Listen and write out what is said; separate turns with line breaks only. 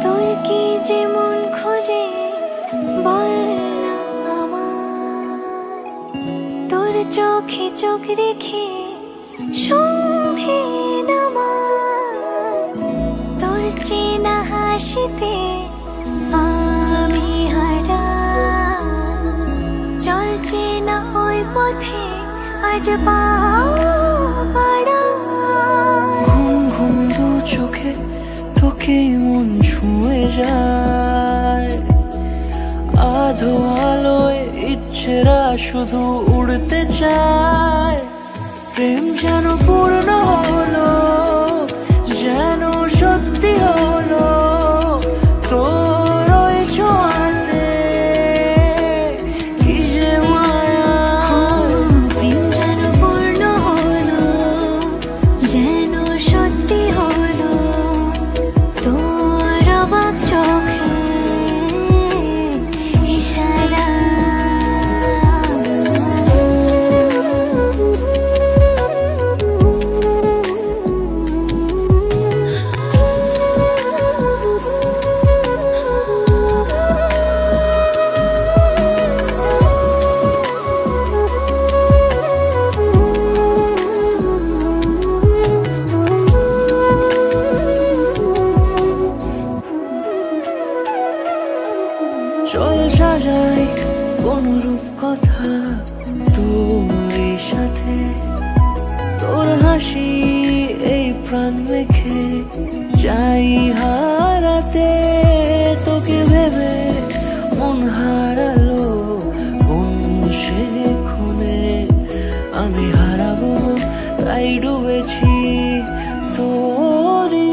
তোর কি যেমন খোঁজে বললাম আমার, তোর চোখে চোখ রেখে সন্ধে নামার, তোর চেনা হাসিতে আমি হারা, চলছে না ওই পথে আজ পাড়া।
ঘুম ঘুম দু চোখে তোকে মন ছুঁয়ে যায়, আধো আলোয় ইচ্ছেরা শুধু উড়তে চায়। প্রেম যেন পূর্ণ হলো, যেন সত্যি হলো, তোর ওই ছোঁয়াতে কি যে মায়া।
প্রেম যেন পূর্ণ হলো, যেন সত্যি হলো, তোর অবাক চোখে ইশারা।
চল সাজাই কোন রূপ কথা তোর সাথে, তোর হাসি এই প্রাণ রেখে চাই হারাতে। তোকে ভেবে মন হারালো কোন সে খুনে, আমি হারাবো তাই ডুবেছি তোরই